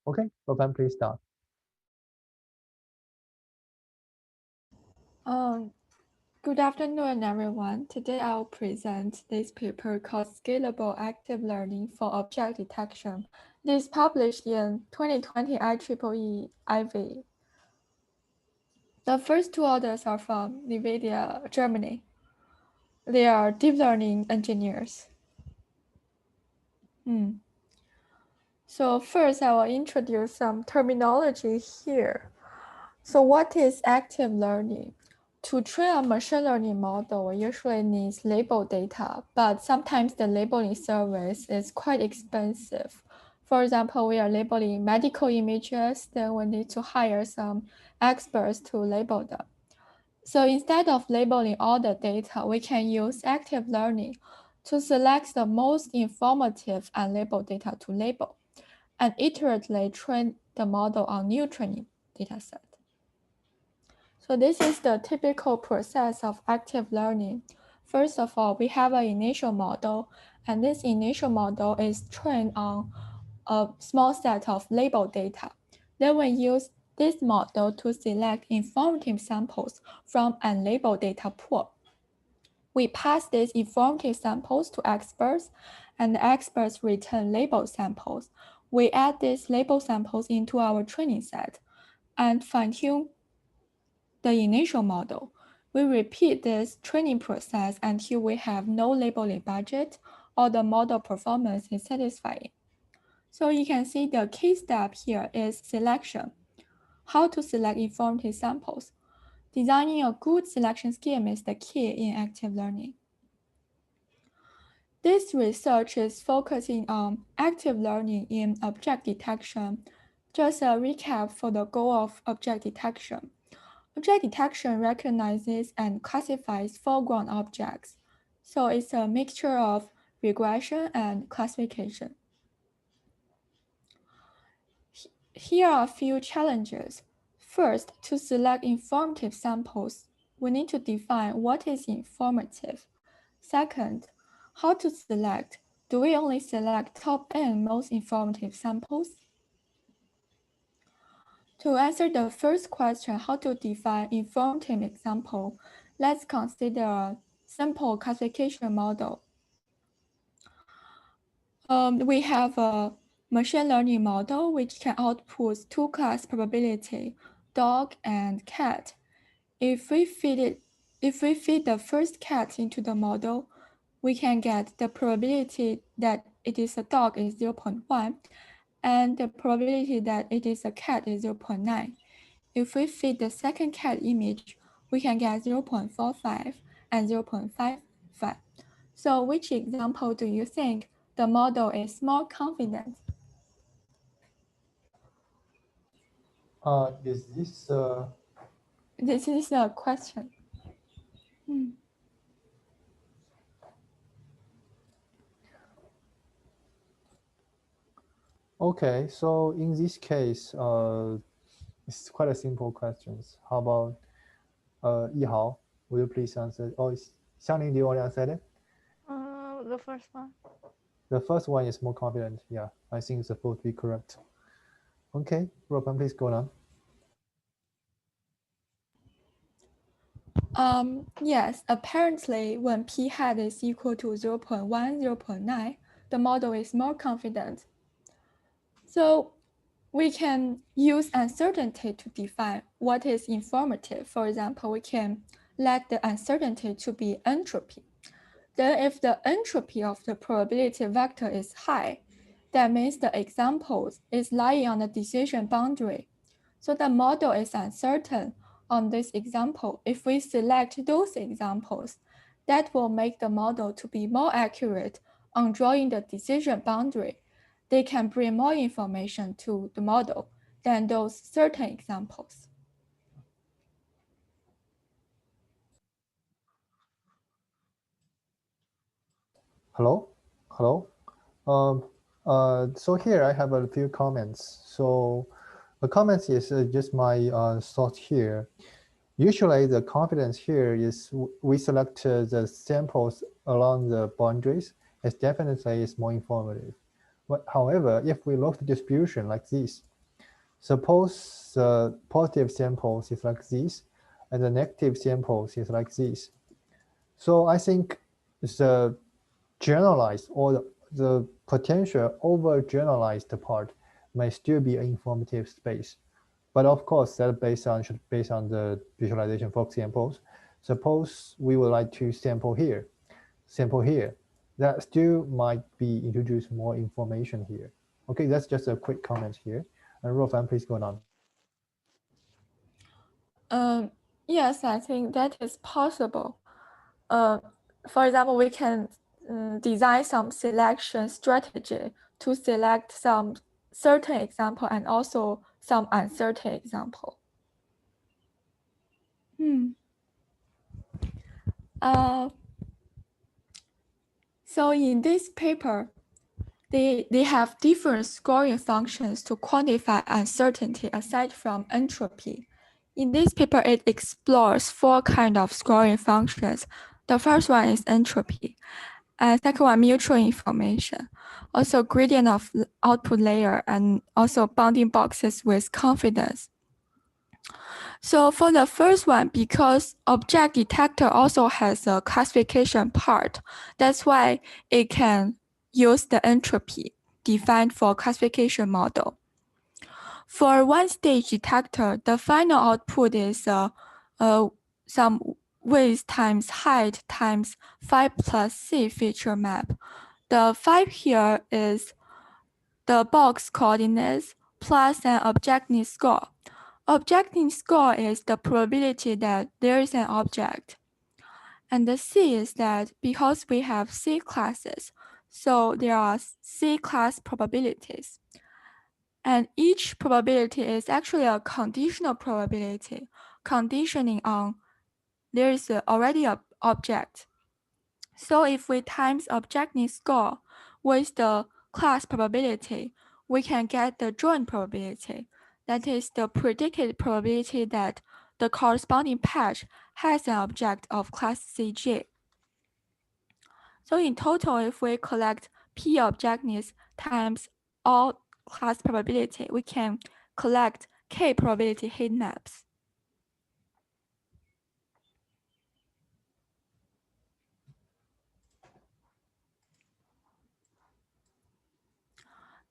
Okay, Ruofan, please start. Good afternoon, everyone. Today I'll present this paper called Scalable Active Learning for Object Detection. This published in 2020 IEEE IV. The first two authors are from NVIDIA, Germany. They are deep learning engineers. So first, I will introduce some terminology here. So what is active learning? To train a machine learning model, we usually need label data, but sometimes the labeling service is quite expensive. For example, we are labeling medical images, then we need to hire some experts to label them. So instead of labeling all the data, we can use active learning to select the most informative and labeled data to label, and iteratively train the model on new training dataset. So this is the typical process of active learning. First of all, we have an initial model, and this initial model is trained on a small set of labeled data. Then we use this model to select informative samples from unlabeled data pool. We pass these informative samples to experts, and the experts return labeled samples. We add these labeled samples into our training set and fine-tune the initial model. We repeat this training process until we have no labeling budget or the model performance is satisfying. So you can see the key step here is selection. How to select informative samples. Designing a good selection scheme is the key in active learning. This research is focusing on active learning in object detection. Just a recap for the goal of object detection. Object detection recognizes and classifies foreground objects. So it's a mixture of regression and classification. Here are a few challenges. First, to select informative samples, we need to define what is informative. Second, how to select? Do we only select top and most informative samples? To answer the first question, how to define informative example, let's consider a simple classification model. We have a machine learning model which can output two-class probability, dog and cat. If we feed the first cat into the model, we can get the probability that it is a dog is 0.1, and the probability that it is a cat is 0.9. If we feed the second cat image, we can get 0.45 and 0.55. So which example do you think the model is more confident? Is this This is a question. okay? So in this case, it's quite a simple questions. How about Yihao? Will you please answer? Oh, Xiangling, do you want to answer it? The first one. The first one is more confident. Yeah, I think it's supposed to be correct. Okay, Ruofan, please go on. Yes, apparently when p hat is equal to 0.1, 0.9, the model is more confident. So we can use uncertainty to define what is informative. For example, we can let the uncertainty to be entropy. Then if the entropy of the probability vector is high, that means the example is lying on the decision boundary. So the model is uncertain on this example. If we select those examples, that will make the model to be more accurate on drawing the decision boundary. They can bring more information to the model than those certain examples. Hello. So here I have a few comments. So the comments is just my thought here. Usually the confidence here is we select the samples along the boundaries. It definitely is more informative. But however, if we look at the distribution like this, Suppose the positive samples is like this, and the negative samples is like this. So I think the generalized or the potential over generalized part may still be an informative space. But of course, that should based on the visualization for samples. Suppose we would like to sample here, that still might be introduced more information here. Okay, that's just a quick comment here. And Ruofan, please go on. Yes, I think that is possible. For example, we can design some selection strategy to select some certain example and also some uncertain example. So in this paper, they have different scoring functions to quantify uncertainty aside from entropy. In this paper, it explores 4 kinds of scoring functions. The first one is entropy, and second one, mutual information, also gradient of output layer, and also bounding boxes with confidence. So for the first one, because object detector also has a classification part, that's why it can use the entropy defined for classification model. For one-stage detector, the final output is some width times height times 5 plus C feature map. The 5 here is the box coordinates plus an objectivity score. Objectivity score is the probability that there is an object. And the C is that because we have C classes, so there are C class probabilities. And each probability is actually a conditional probability, conditioning on there is already an object. So if we times objectivity score with the class probability, we can get the joint probability. That is the predicted probability that the corresponding patch has an object of class CG. So in total, if we collect P objectives times all class probability, we can collect K probability heat maps.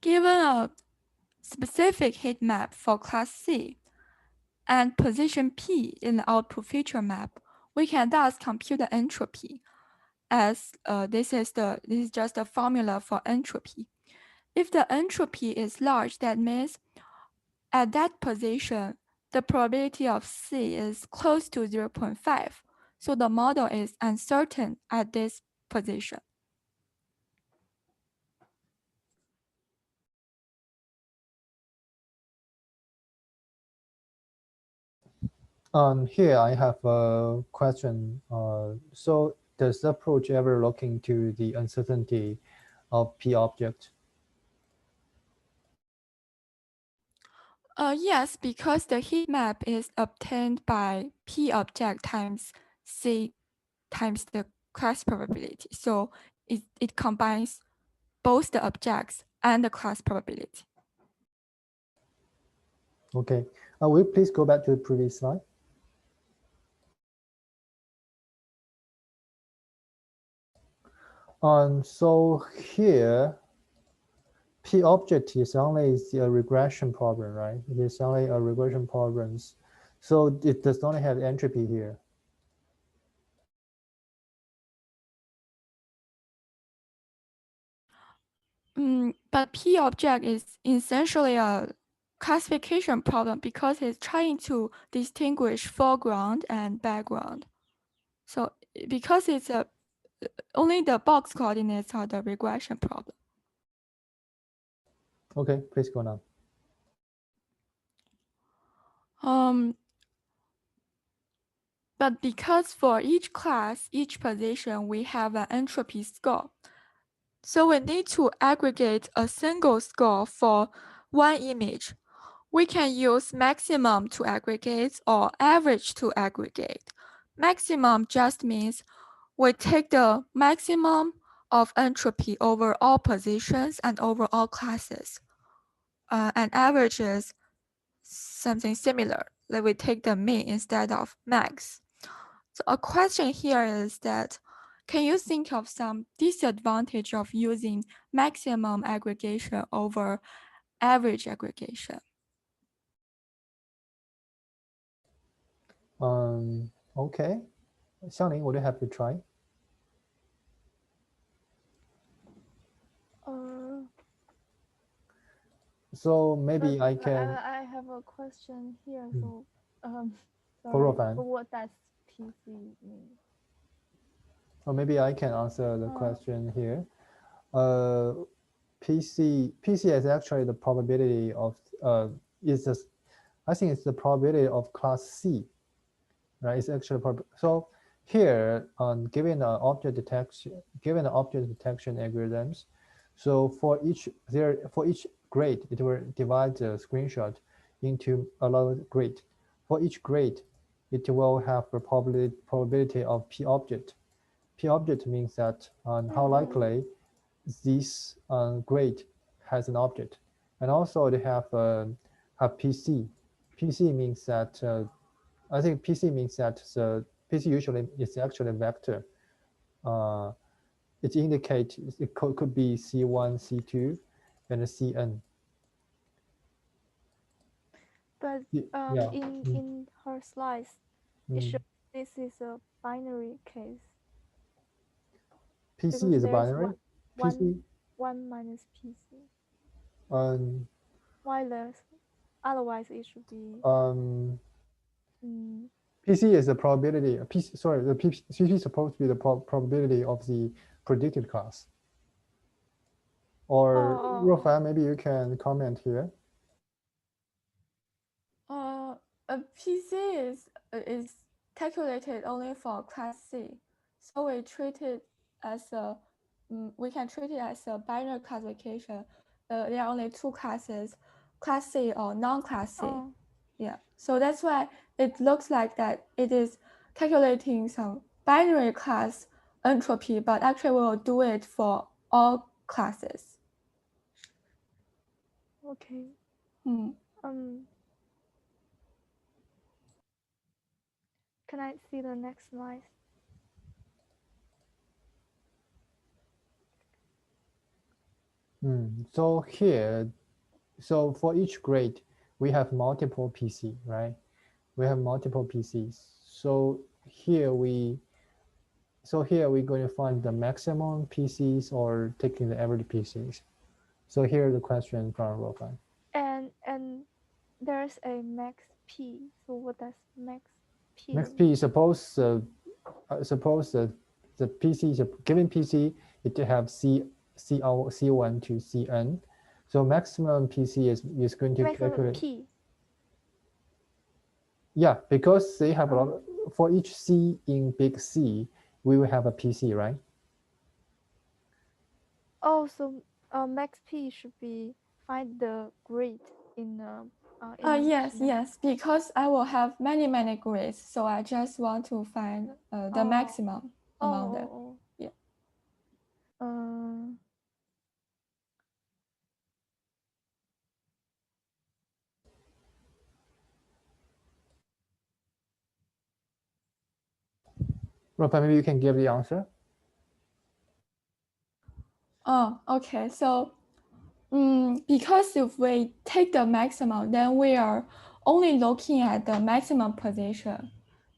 Given a specific heat map for class C and position P in the output feature map, we can thus compute the entropy as this is just a formula for entropy. If the entropy is large, that means at that position, the probability of C is close to 0.5. So the model is uncertain at this position. Here I have a question. So does the approach ever look into the uncertainty of P object? Yes, because the heat map is obtained by P object times C times the class probability. So it combines both the objects and the class probability. Okay, will you please go back to the previous slide? So here, P object is only a regression problem, right? It is only a regression problems. So it does not have entropy here. But P object is essentially a classification problem because it's trying to distinguish foreground and background. So because it's only the box coordinates are the regression problem. Okay, please go on. But because for each class, each position, we have an entropy score. So we need to aggregate a single score for one image. We can use maximum to aggregate or average to aggregate. Maximum just means we take the maximum of entropy over all positions and over all classes. And average is something similar, that we take the mean instead of max. So a question here is that, can you think of some disadvantage of using maximum aggregation over average aggregation? Okay. Xiangling, would you have to try? So maybe I can. I have a question here. So, For sorry, Ruofan. what does PC mean? Or maybe I can answer the question here. PC is actually the probability of is this, I think it's the probability of class C, right? It's actually so here given the object detection algorithms, so for each grade it will divide the screenshot into a lot of grade. For each grade, it will have a probability of p object. P object means that how likely this grade has an object, and also they have PC. PC means that I think PC means that the PC usually is actually a vector. It indicates it could be C1, C2, and Cn. But Yeah. in her slides, it shows this is a binary case. PC is a binary. PC. One minus PC. Um. Why less? Otherwise, it should be. PC is the probability. PC, sorry, the PC is supposed to be the probability of the predicted class. Or Ruofan, maybe you can comment here. A PC is calculated only for class C, so we treat it as a we can treat it as a binary classification. There are only two classes, class C or non-class C. Yeah, so that's why it looks like that it is calculating some binary class entropy, but actually we will do it for all classes. Okay. Can I see the next slide? So here, so for each grade, we have multiple PC, right? We have multiple PCs. So here we're going to find the maximum PCs or taking the average PCs. So here's the question from Ruofan. And there's a max P. So what does max P? Max P, suppose the PC is a given PC, it have C1 to Cn. So maximum PC is going to calculate P. Yeah, because they have a lot for each C in big C, we will have a PC, right? Oh, so max P should be find the grade in yes, because I will have many grades, so I just want to find the maximum among them. Yeah. Ruofan, maybe you can give the answer. Oh, okay. So, because if we take the maximum, then we are only looking at the maximum position.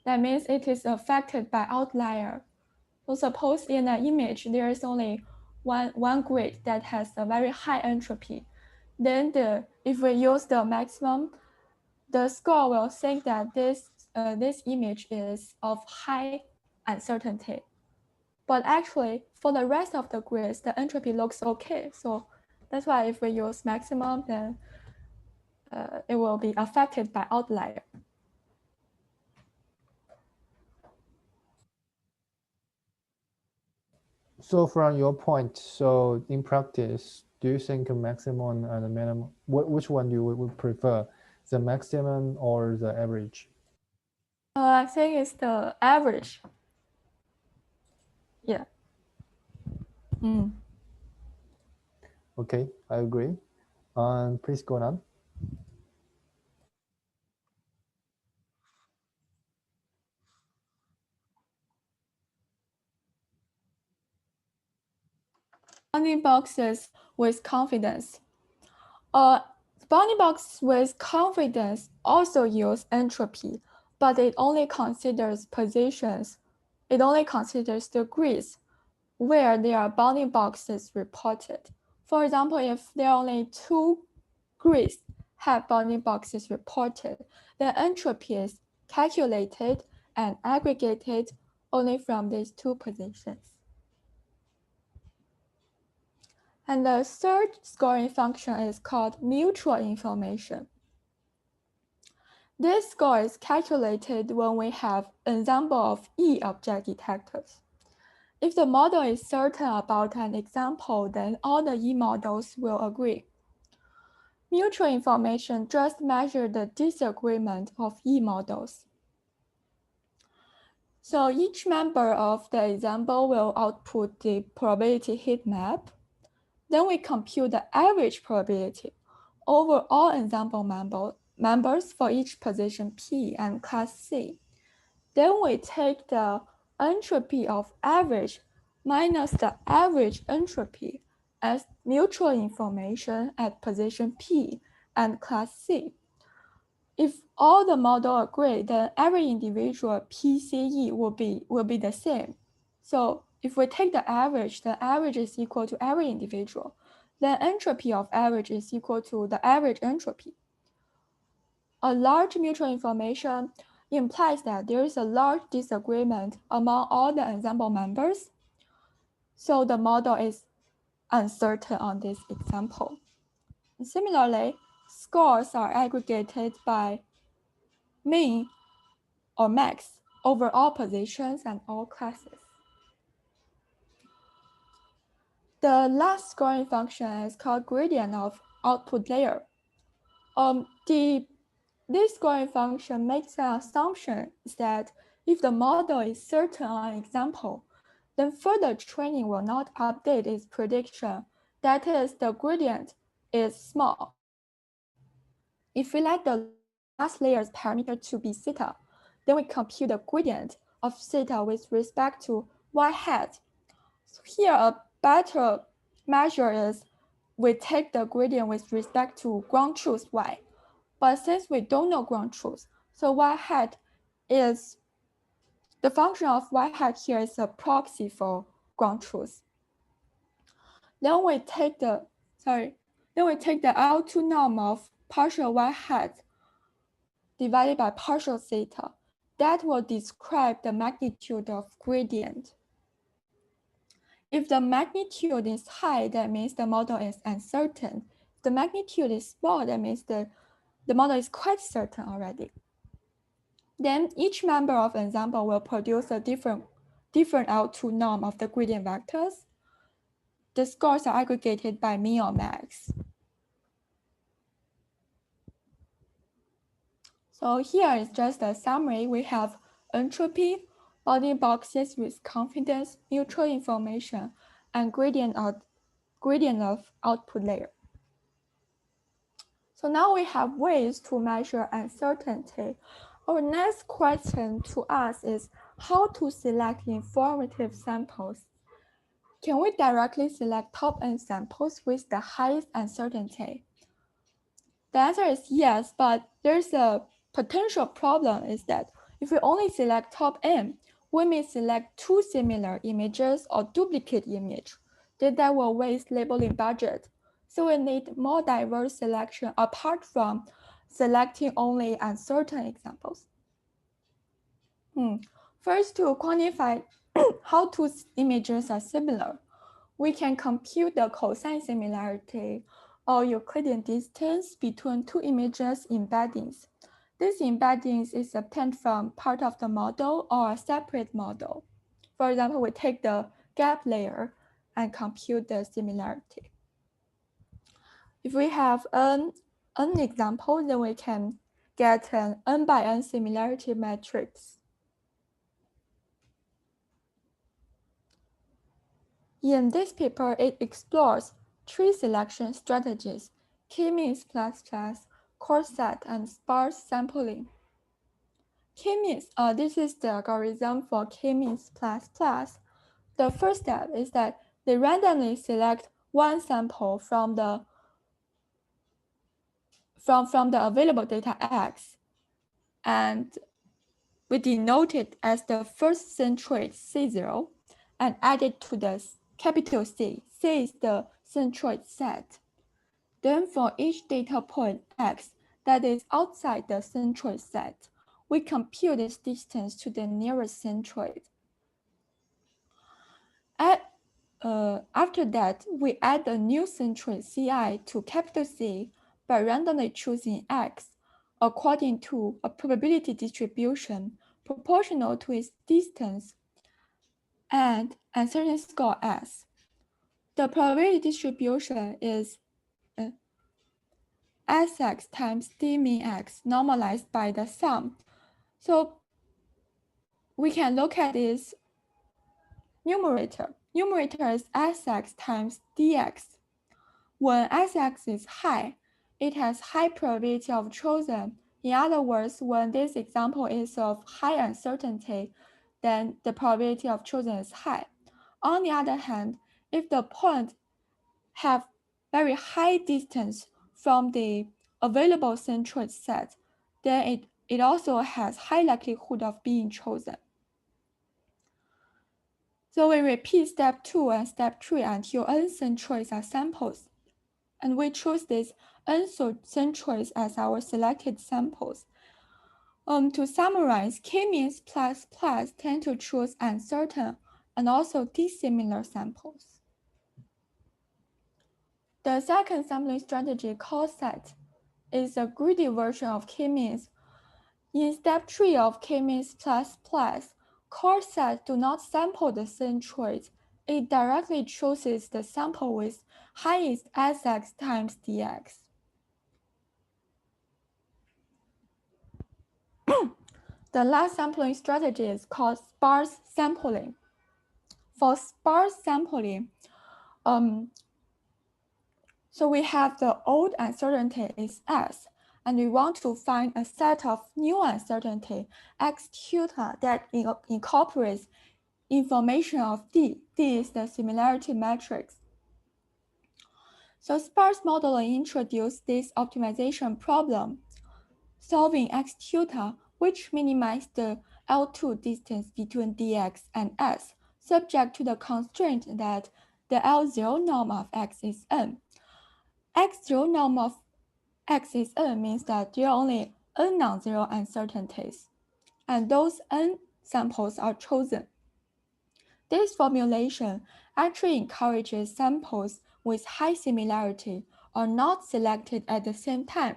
That means it is affected by outlier. So suppose in an image, there is only one grid that has a very high entropy. Then if we use the maximum, the score will think that this image is of high uncertainty. But actually, for the rest of the grids, the entropy looks okay. So that's why if we use maximum, then it will be affected by outlier. So from your point, so in practice, do you think maximum and the minimum, which one you would prefer, the maximum or the average? I think it's the average. Yeah. Okay, I agree. Please go on. bounding boxes with confidence. Bounding box with confidence also use entropy, but it only considers positions. It only considers degrees where there are bounding boxes reported. For example, if there are only 2 grids have bounding boxes reported, then entropy is calculated and aggregated only from these 2 positions. And the third scoring function is called mutual information. This score is calculated when we have ensemble of E object detectors. If the model is certain about an example, then all the E models will agree. Mutual information just measures the disagreement of E models. So each member of the example will output the probability heat map. Then we compute the average probability over all ensemble members for each position P and class C. Then we take the entropy of average minus the average entropy as mutual information at position P and class C. If all the model agree, then every individual PCE will be the same. So if we take the average is equal to every individual. Then entropy of average is equal to the average entropy. A large mutual information implies that there is a large disagreement among all the ensemble members. So the model is uncertain on this example. Similarly, scores are aggregated by min or max over all positions and all classes. The last scoring function is called gradient of output layer. This scoring function makes an assumption that if the model is certain on an example, then further training will not update its prediction. That is, the gradient is small. If we let the last layer's parameter to be theta, then we compute the gradient of theta with respect to y hat. So here, a better measure is we take the gradient with respect to ground truth y. But since we don't know ground truth, so y hat is the function of y hat here is a proxy for ground truth. Then we take the L2 norm of partial y hat divided by partial theta. That will describe the magnitude of gradient. If the magnitude is high, that means the model is uncertain. If the magnitude is small, that means the model is quite certain already. Then each member of ensemble will produce a different L2 norm of the gradient vectors. The scores are aggregated by min or max. So here is just a summary. We have entropy, bounding boxes with confidence, mutual information, and gradient of output layer. So now we have ways to measure uncertainty. Our next question to us is how to select informative samples. Can we directly select top-n samples with the highest uncertainty? The answer is yes, but there's a potential problem is that if we only select top-n, we may select 2 similar images or duplicate image. Then that will waste labeling budget. So we need more diverse selection apart from selecting only uncertain examples. First, to quantify how 2 images are similar, we can compute the cosine similarity or Euclidean distance between 2 images embeddings. This embeddings is obtained from part of the model or a separate model. For example, we take the gap layer and compute the similarity. If we have n example, then we can get an n by n similarity matrix. In this paper, it explores 3 selection strategies: k-means plus, coarse set, and sparse sampling. K-means, this is the algorithm for k-means plus. The first step is that they randomly select one sample from the available data X, and we denote it as the first centroid C0 and add it to the capital C. C is the centroid set. Then for each data point X that is outside the centroid set, we compute its distance to the nearest centroid. After that, we add a new centroid Ci to capital C by randomly choosing X according to a probability distribution proportional to its distance and uncertainty score S. The probability distribution is Sx times d min x normalized by the sum. So we can look at this numerator. Numerator is Sx times dx. When Sx is high, it has high probability of chosen. In other words, when this example is of high uncertainty, then the probability of chosen is high. On the other hand, if the point have very high distance from the available centroid set, then it also has high likelihood of being chosen. So we repeat step 2 and step 3 until n centroids are samples, and we choose these n centroids as our selected samples. To summarize, k-means plus tend to choose uncertain and also dissimilar samples. The second sampling strategy, called set, is a greedy version of k-means. In step 3 of k-means plus, core set do not sample the centroid. It directly chooses the sample with highest Sx times dx. The last sampling strategy is called sparse sampling. For sparse sampling, so we have the old uncertainty is S, and we want to find a set of new uncertainty, X theta, that incorporates information of D. D is the similarity matrix. So sparse modeling introduced this optimization problem, solving X theta, which minimizes the L2 distance between dx and S, subject to the constraint that the L0 norm of X is n. X0 norm of X is n means that there are only n non-zero uncertainties, and those n samples are chosen. This formulation actually encourages samples with high similarity or not selected at the same time.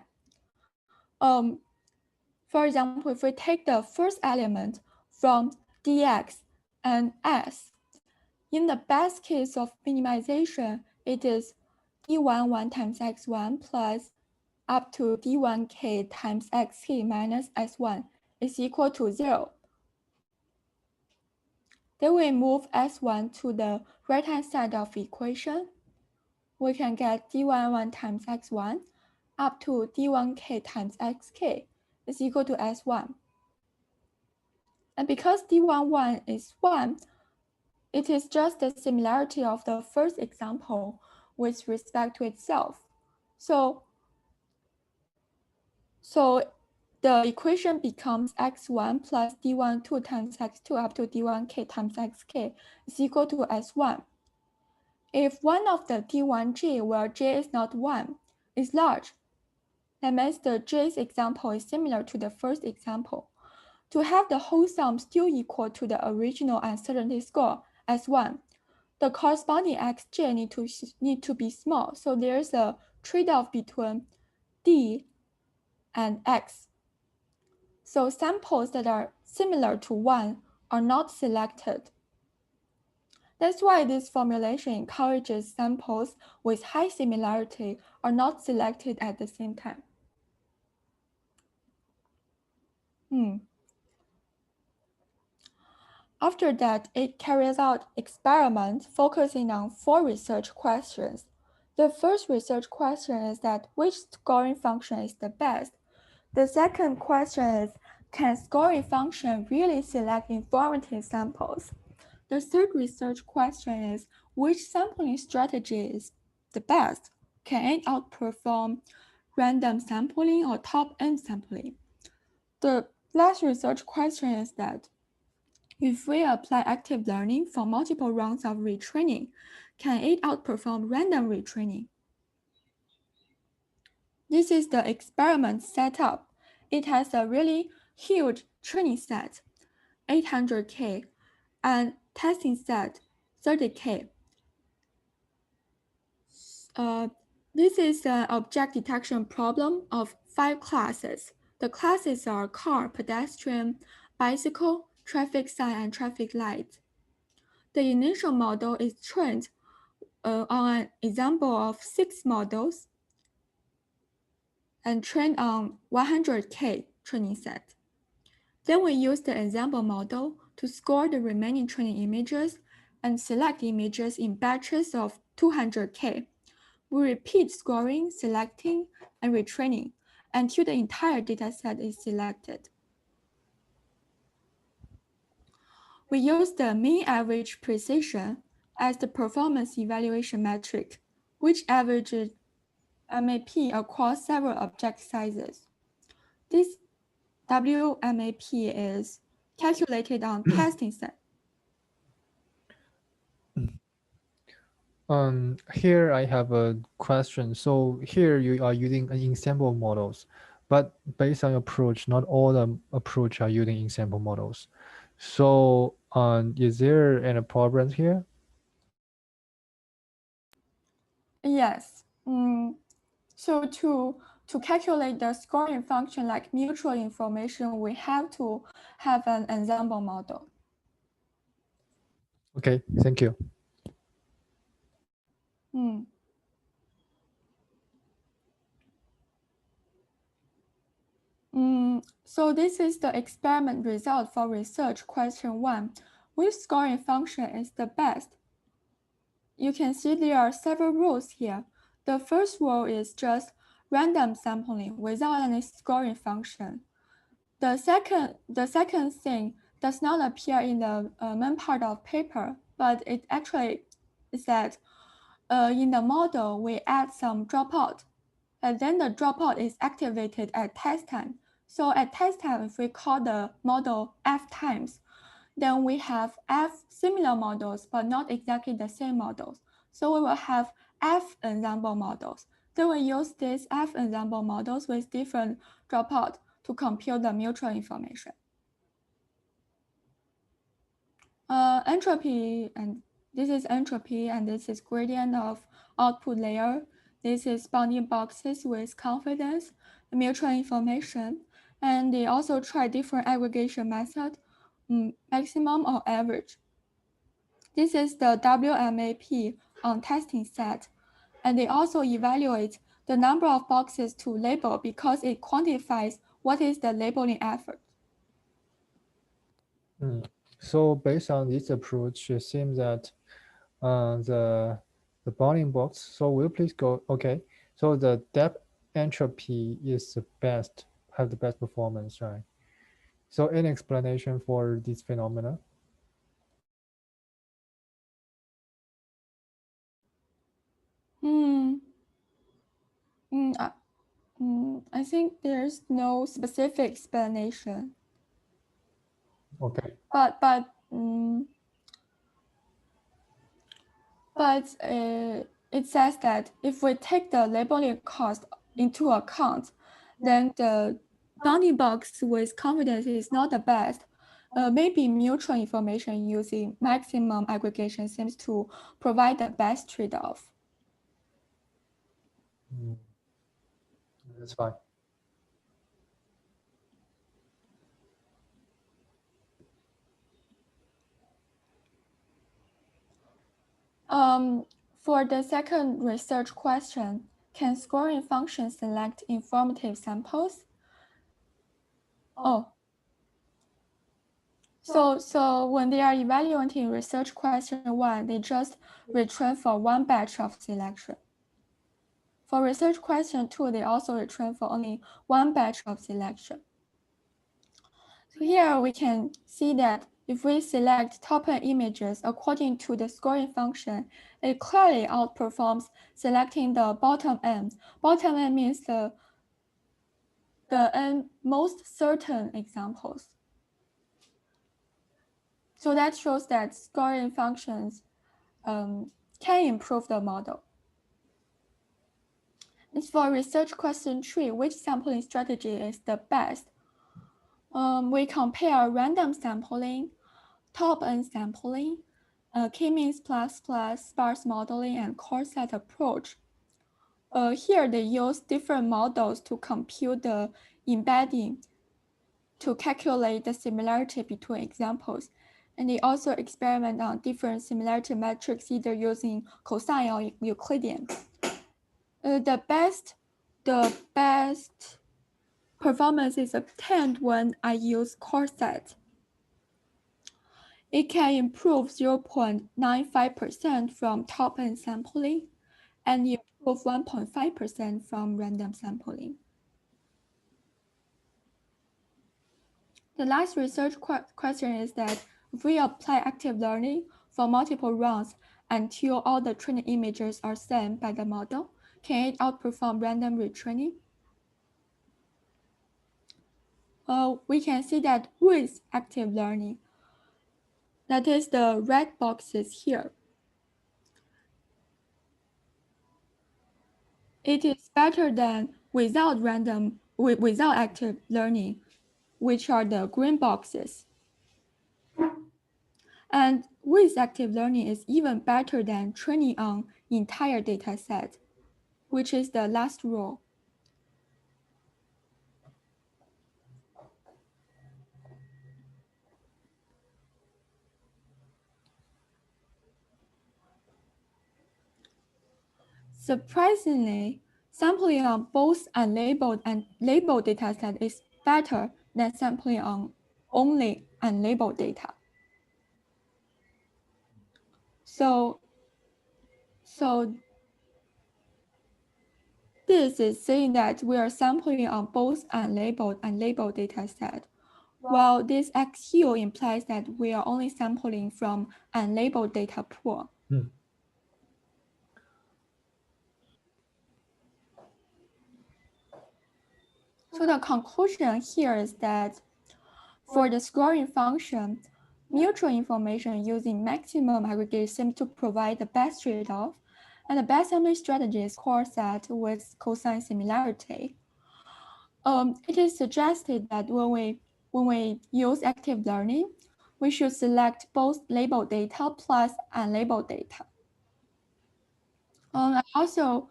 For example, if we take the first element from dx and s, in the best case of minimization, it is d11 times x1 plus up to d1k times xk minus s1 is equal to 0. Then we move s1 to the right-hand side of the equation. We can get d11 times x1 up to d1k times xk is equal to s1. And because d11 is 1, it is just the similarity of the first example with respect to itself. So the equation becomes x1 plus d12 times x2 up to d1k times xk is equal to s1. If one of the d1j where j is not 1 is large, that means the j's example is similar to the first example. To have the whole sum still equal to the original uncertainty score S1, the corresponding xj need to be small. So there's a trade-off between d and x. So samples that are similar to 1 are not selected. That's why this formulation encourages samples with high similarity are not selected at the same time. After that, it carries out experiments focusing on 4 research questions. The first research question is that which scoring function is the best? The second question is, can scoring function really select informative samples? The third research question is, which sampling strategy is the best? Can it outperform random sampling or top-end sampling? The last research question is that if we apply active learning for multiple rounds of retraining, can it outperform random retraining? This is the experiment setup. It has a really huge training set, 800K, and testing set, 30K. This is an object detection problem of 5 classes. The classes are car, pedestrian, bicycle, traffic sign, and traffic light. The initial model is trained on an example of 6 models and trained on 100K training set. Then we use the example model to score the remaining training images and select images in batches of 200K. We repeat scoring, selecting, and retraining until the entire dataset is selected. We use the mean average precision as the performance evaluation metric, which averages MAP across several object sizes. This WMAP is calculated on testing set. Here I have a question. So here you are using ensemble models, but based on your approach, not all the approach are using ensemble models. So is there any problems here? Yes. So to calculate the scoring function like mutual information, we have to have an ensemble model. Okay, thank you. So this is the experiment result for research question 1. Which scoring function is the best? You can see there are several rules here. The first rule is just random sampling without any scoring function. The second thing does not appear in the main part of paper, but it actually is that in the model, we add some dropout, and then the dropout is activated at test time. So at test time, if we call the model F times, then we have F similar models, but not exactly the same models. So we will have F ensemble models. Then we use these F ensemble models with different dropout to compute the mutual information. Entropy, and this is entropy, and this is gradient of output layer. This is bounding boxes with confidence, mutual information, and they also try different aggregation method, maximum or average. This is the WMAP on testing set, and they also evaluate the number of boxes to label because it quantifies what is the labeling effort. So based on this approach, it seems that the bounding box. So will you please go? Okay. So the depth entropy is the best, have the best performance, right? So any explanation for this phenomena? I think there's no specific explanation. Okay. But it says that if we take the labeling cost into account, then the bounding box with confidence is not the best. Maybe mutual information using maximum aggregation seems to provide the best trade-off. That's fine. For the second research question, can scoring functions select informative samples? So when they are evaluating research question 1, they just retrain for one batch of selection. For research question 2, they also retrain for only one batch of selection. So here we can see that if we select top-end images according to the scoring function, it clearly outperforms selecting the bottom end. Bottom end means the most certain examples. So that shows that scoring functions can improve the model. As for research question 3, which sampling strategy is the best? We compare random sampling, top-end sampling, k-means plus sparse modeling, and coarse set approach. Here they use different models to compute the embedding to calculate the similarity between examples. And they also experiment on different similarity metrics, either using cosine or Euclidean. The best performance is obtained when I use coarse set. It can improve 0.95% from top-end sampling and improve 1.5% from random sampling. The last research question is that if we apply active learning for multiple rounds until all the training images are same by the model, can it outperform random retraining? We can see that with active learning, that is the red boxes here, it is better than without active learning, which are the green boxes. And with active learning is even better than training on entire data set, which is the last row. Surprisingly, sampling on both unlabeled and labeled dataset is better than sampling on only unlabeled data. So this is saying that we are sampling on both unlabeled and labeled dataset, while this XU implies that we are only sampling from unlabeled data pool. So the conclusion here is that for the scoring function, mutual information using maximum aggregate seems to provide the best trade-off, and the best sampling strategy is coarse set with cosine similarity. It is suggested that when we use active learning, we should select both labeled data plus unlabeled data. I also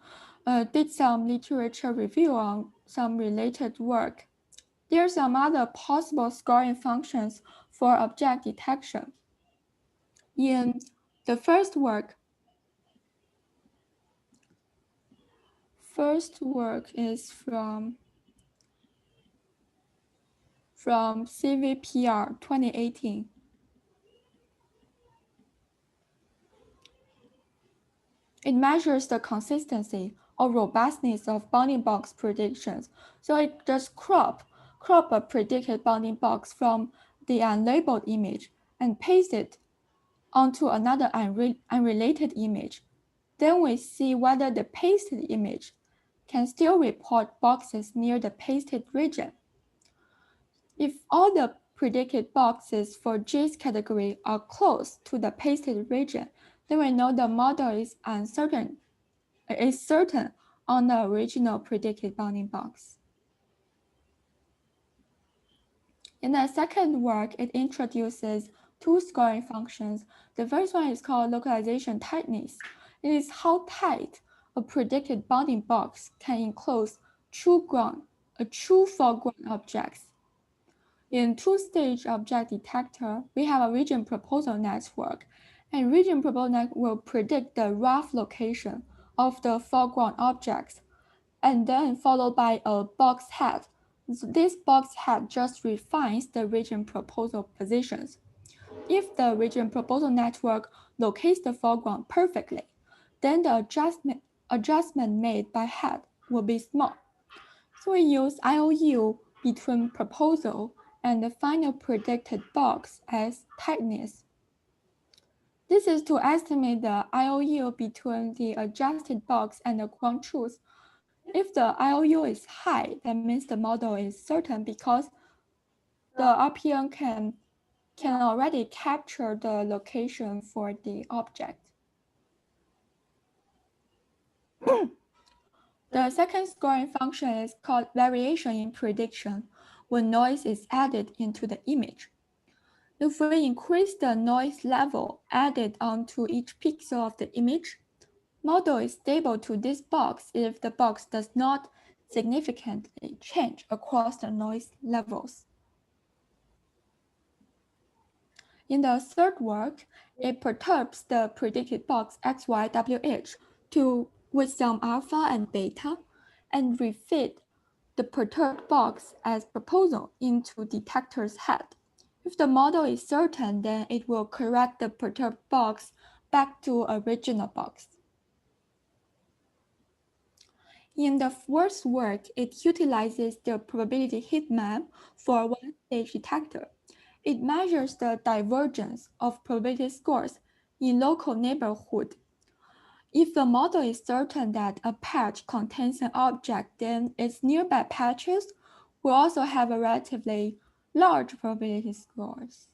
did some literature review on some related work. There are some other possible scoring functions for object detection. In the first work is from CVPR 2018. It measures the consistency or robustness of bounding box predictions. So it just crop a predicted bounding box from the unlabeled image and paste it onto another unrelated image. Then we see whether the pasted image can still report boxes near the pasted region. If all the predicted boxes for G's category are close to the pasted region, then we know the model is certain on the original predicted bounding box. In the second work, it introduces two scoring functions. The first one is called localization tightness. It is how tight a predicted bounding box can enclose true foreground objects. In two-stage object detector, we have a region proposal network, and region proposal network will predict the rough location of the foreground objects, and then followed by a box head. So this box head just refines the region proposal positions. If the region proposal network locates the foreground perfectly, then the adjustment made by head will be small. So we use IOU between proposal and the final predicted box as tightness. This is to estimate the IOU between the adjusted box and the ground truth. If the IOU is high, that means the model is certain because the RPN can already capture the location for the object. The second scoring function is called variation in prediction when noise is added into the image. If we increase the noise level added onto each pixel of the image, model is stable to this box if the box does not significantly change across the noise levels. In the third work, it perturbs the predicted box XYWH with some alpha and beta and refit the perturbed box as proposal into detector's head. If the model is certain, then it will correct the perturbed box back to original box. In the fourth work, it utilizes the probability heat map for one-stage detector. It measures the divergence of probability scores in local neighborhood. If the model is certain that a patch contains an object, then its nearby patches will also have a relatively large probability scores.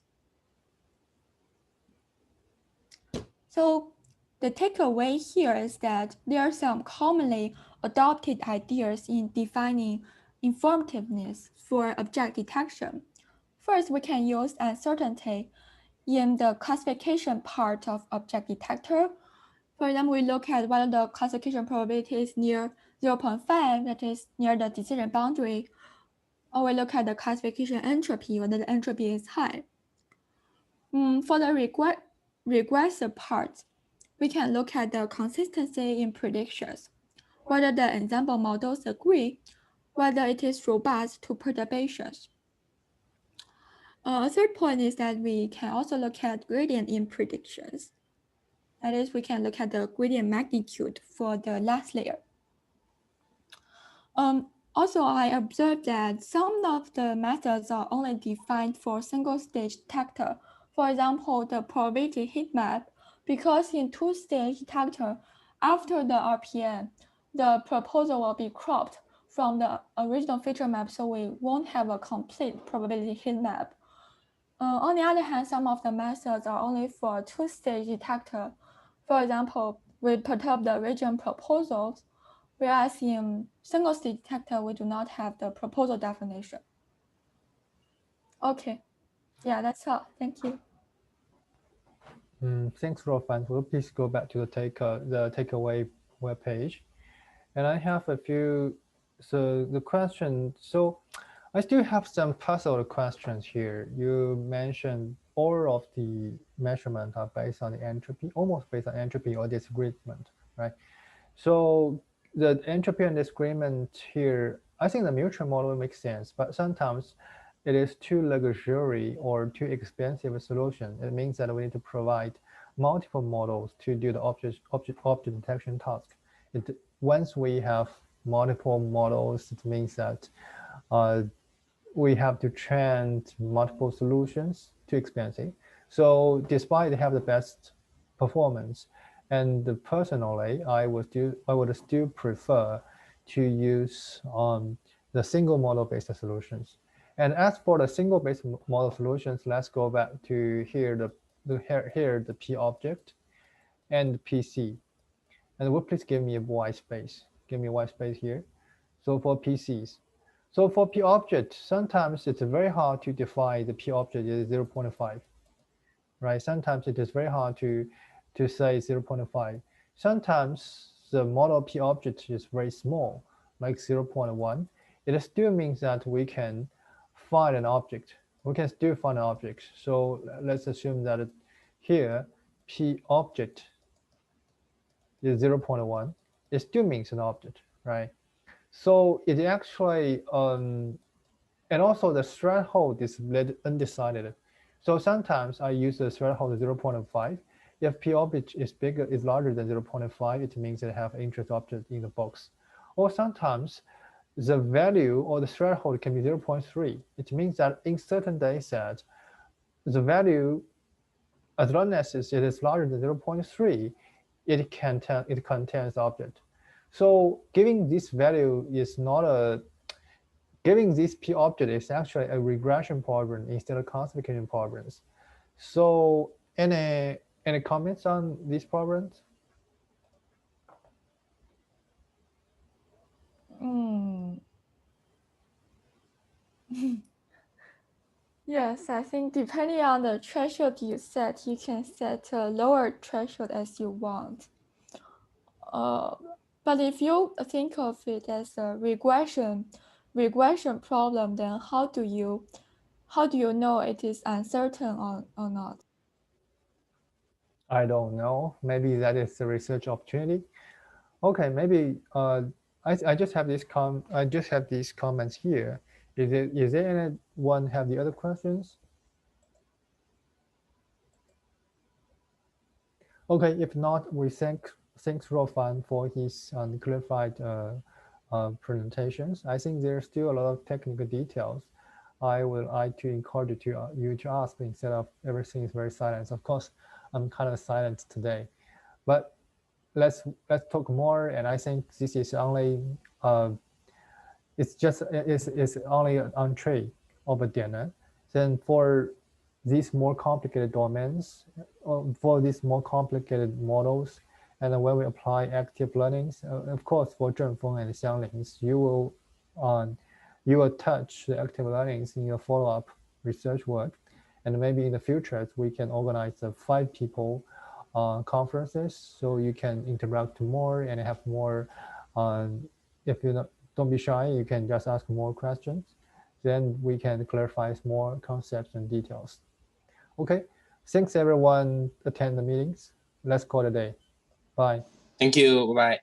So the takeaway here is that there are some commonly adopted ideas in defining informativeness for object detection. First, we can use uncertainty in the classification part of object detector. For example, we look at whether the classification probability is near 0.5, that is near the decision boundary, or we look at the classification entropy, whether the entropy is high. For the regressive part, we can look at the consistency in predictions, whether the ensemble models agree, whether it is robust to perturbations. A third point is that we can also look at gradient in predictions. That is, we can look at the gradient magnitude for the last layer. Also, I observed that some of the methods are only defined for single-stage detector. For example, the probability heat map, because in two-stage detector, after the RPN, the proposal will be cropped from the original feature map, so we won't have a complete probability heat map. On the other hand, some of the methods are only for two-stage detector. For example, we perturb the region proposals, whereas in single-stage detector, we do not have the proposal definition. Okay, yeah, that's all. Thank you. Thanks, Ruofan. Will you please go back to the takeaway web page? And I have a few. So the question. So I still have some puzzle questions here. You mentioned all of the measurements are based on the entropy, almost based on entropy or disagreement, right? So the entropy and disagreement here, I think the mutual model makes sense, but sometimes it is too luxury or too expensive a solution. It means that we need to provide multiple models to do the object detection task. Once we have multiple models, it means that we have to train multiple solutions, too expensive. So despite they have the best performance, and personally, I would still prefer to use the single model based solutions. And as for the single based model solutions, let's go back to here the P object and PC. And will please give me a white space. Give me a white space here. So for PCs. So for P object, sometimes it's very hard to define the P object is 0.5, right? Sometimes it is very hard to say 0.5. Sometimes the model P object is very small, like 0.1. It still means that we can find an object. We can still find an object. So let's assume that here P object is 0.1. It still means an object, right? So it actually, and also the threshold is undecided. So sometimes I use the threshold 0.5. If P object is larger than 0.5, it means it have interest object in the box. Or sometimes the value or the threshold can be 0.3. It means that in certain data set, the value, as long as it is larger than 0.3, it contains object. So giving this value is not a, giving this P object is actually a regression problem instead of classification problems. So any comments on these problems? Yes, I think depending on the threshold you set, you can set a lower threshold as you want. But if you think of it as a regression problem, then how do you know it is uncertain or not? I don't know. Maybe that is a research opportunity. Okay, maybe I just have these comments here. Is there anyone have the other questions? Okay, if not, we thanks Ruofan for his clarified presentations. I think there's still a lot of technical details. I would like to encourage you to ask instead of everything is very silent. Of course, I'm kind of silent today, but let's talk more. And I think this is only it's only an entree of a dinner. Then for these more complicated domains, for these more complicated models, and when we apply active learnings, of course, for Zhenfeng and Xianglings, you will touch the active learnings in your follow-up research work. And maybe in the future, we can organize 5 people conferences so you can interact more and have more. If you don't be shy, you can just ask more questions. Then we can clarify more concepts and details. Okay, thanks everyone attend the meetings. Let's call it a day. Bye. Thank you. Bye.